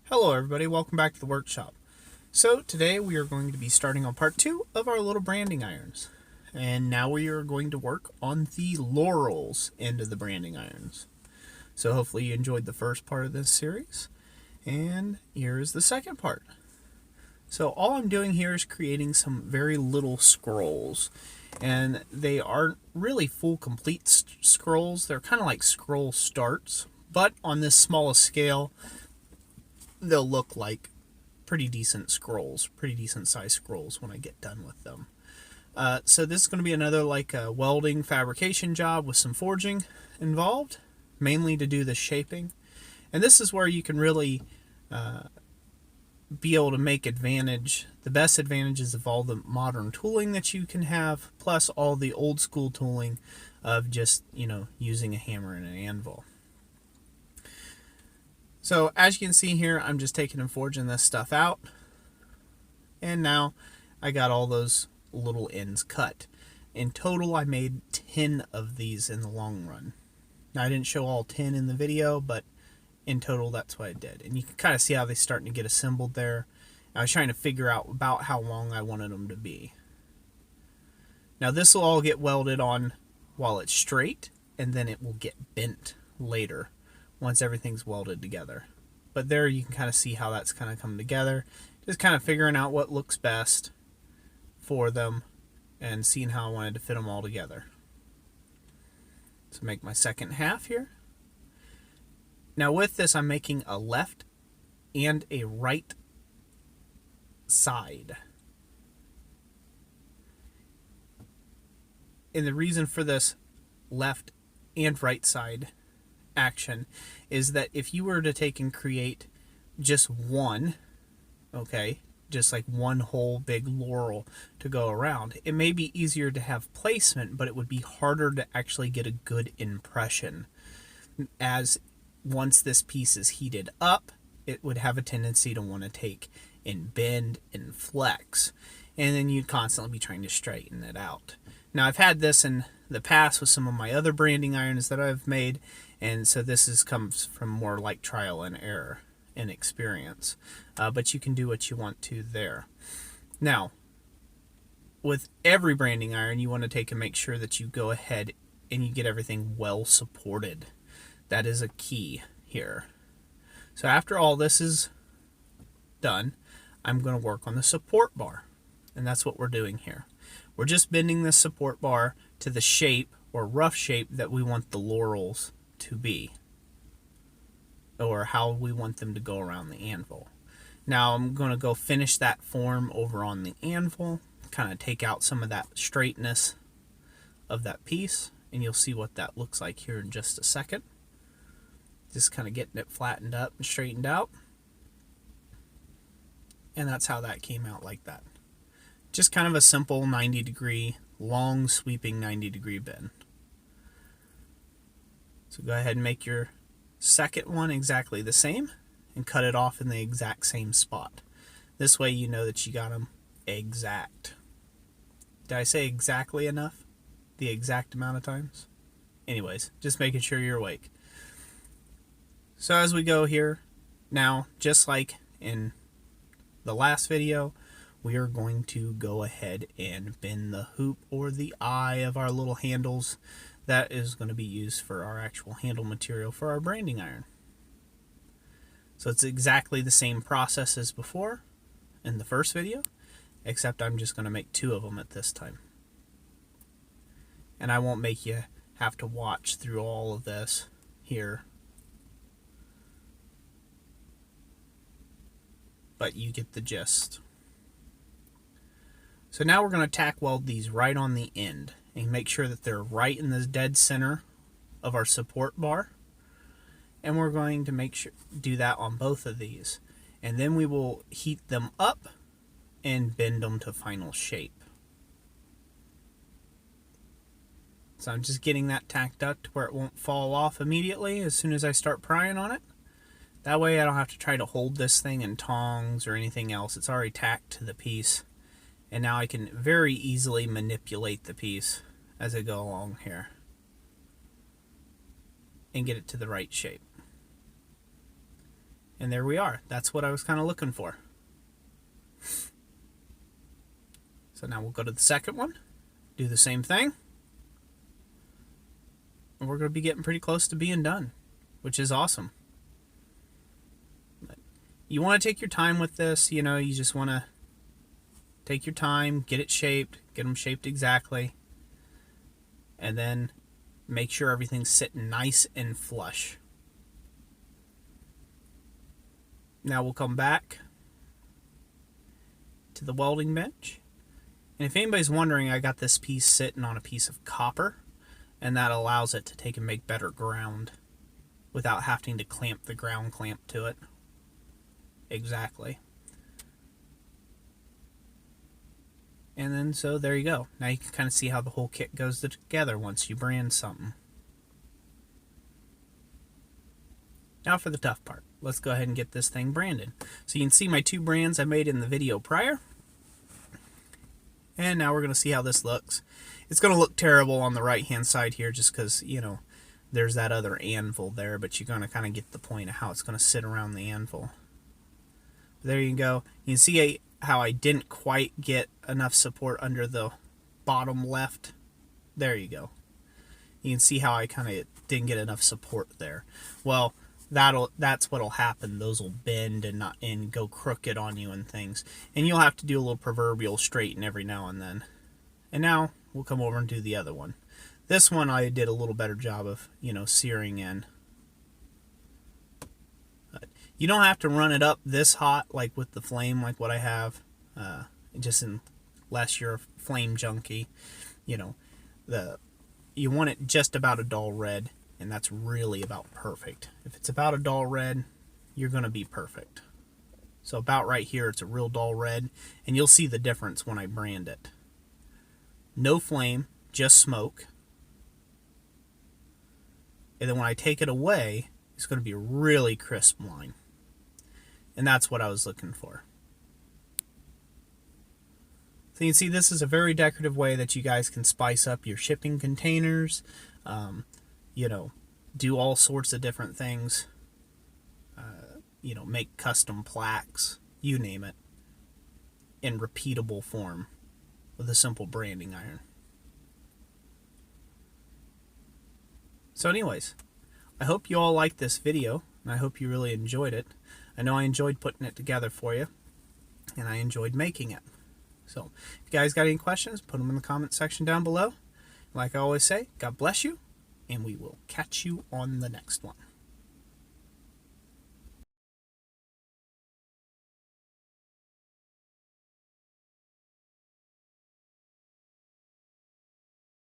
Hello everybody, welcome back to the workshop. So today we are going to be starting on part 2 of our little branding irons. And now we are going to work on the laurels end of the branding irons. So hopefully you enjoyed the first part of this series. And here is the second part. So all I'm doing here is creating some very little scrolls. And they aren't really full complete scrolls, they're kind of like scroll starts. But on this smallest scale, they'll look like pretty decent scrolls, pretty decent size scrolls when I get done with them. So this is going to be another like a welding fabrication job with some forging involved, mainly to do the shaping. And this is where you can really be able to make the best advantages of all the modern tooling that you can have, plus all the old school tooling of just, using a hammer and an anvil. So as you can see here, I'm just taking and forging this stuff out. And now I got all those little ends cut. In total, I made 10 of these in the long run. Now I didn't show all 10 in the video, but in total, that's what I did. And you can kind of see how they're starting to get assembled there. I was trying to figure out about how long I wanted them to be. Now this will all get welded on while it's straight, and then it will get bent later once everything's welded together. But there you can kind of see how that's kind of come together. Just kind of figuring out what looks best for them and seeing how I wanted to fit them all together. So make my second half here. Now with this, I'm making a left and a right side. And the reason for this left and right side action is that if you were to take and create just one, just like one whole big laurel to go around, it may be easier to have placement, but it would be harder to actually get a good impression, as once this piece is heated up, it would have a tendency to want to take and bend and flex, and then you'd constantly be trying to straighten it out. Now I've had this in the past with some of my other branding irons that I've made, and so this comes from more like trial and error and experience, but you can do what you want to there. Now with every branding iron, you want to take and make sure that you go ahead and you get everything well supported. That is a key here. So after all this is done, I'm going to work on the support bar, and that's what we're doing here. We're just bending this support bar to the shape or rough shape that we want the laurels to be, or how we want them to go around the anvil. Now I'm going to go finish that form over on the anvil, kind of take out some of that straightness of that piece, and you'll see what that looks like here in just a second. Just kind of getting it flattened up and straightened out. And that's how that came out, like that. Just kind of a simple 90-degree, long sweeping 90-degree bend. So go ahead and make your second one exactly the same and cut it off in the exact same spot. This way you know that you got them exact. Did I say exactly enough? The exact amount of times? Anyways, just making sure you're awake. So as we go here, now just like in the last video, we are going to go ahead and bend the hoop or the eye of our little handles. That is going to be used for our actual handle material for our branding iron. So it's exactly the same process as before in the first video, except I'm just going to make 2 of them at this time. And I won't make you have to watch through all of this here, but you get the gist. So now we're going to tack weld these right on the end and make sure that they're right in the dead center of our support bar. And we're going to do that on both of these. And then we will heat them up and bend them to final shape. So I'm just getting that tacked up to where it won't fall off immediately as soon as I start prying on it. That way I don't have to try to hold this thing in tongs or anything else. It's already tacked to the piece. And now I can very easily manipulate the piece as I go along here and get it to the right shape. And there we are. That's what I was kind of looking for. So now we'll go to the second one, do the same thing, and we're going to be getting pretty close to being done, which is awesome. But you want to take your time with this, you know, you just want to take your time, get it shaped, get them shaped exactly, and then make sure everything's sitting nice and flush. Now we'll come back to the welding bench. And if anybody's wondering, I got this piece sitting on a piece of copper, and that allows it to take and make better ground without having to clamp the ground clamp to it. Exactly. And then so there you go. Now you can kind of see how the whole kit goes together once you brand something. Now for the tough part. Let's go ahead and get this thing branded. So you can see my 2 brands I made in the video prior. And now we're going to see how this looks. It's going to look terrible on the right hand side here just because, you know, there's that other anvil there, but you're going to kind of get the point of how it's going to sit around the anvil. There you go. You can see how I didn't quite get enough support under the bottom left. There you go. You can see how I kind of didn't get enough support there. Well, that's what'll happen. Those will bend and go crooked on you and things, and you'll have to do a little proverbial straighten every now and then. And now we'll come over and do the other one. This one I did a little better job of, you know, searing in. But you don't have to run it up this hot like with the flame like what I have, just unless you're a flame junkie. You know, you want it just about a dull red. And that's really about perfect. If it's about a dull red, you're going to be perfect. So about right here, it's a real dull red. And you'll see the difference when I brand it. No flame, just smoke. And then when I take it away, it's going to be a really crisp line. And that's what I was looking for. So you can see this is a very decorative way that you guys can spice up your shipping containers. You know, do all sorts of different things, you know, make custom plaques, you name it, in repeatable form with a simple branding iron. So anyways, I hope you all liked this video, and I hope you really enjoyed it. I know I enjoyed putting it together for you, and I enjoyed making it. So if you guys got any questions, put them in the comment section down below. Like I always say, God bless you. And we will catch you on the next one.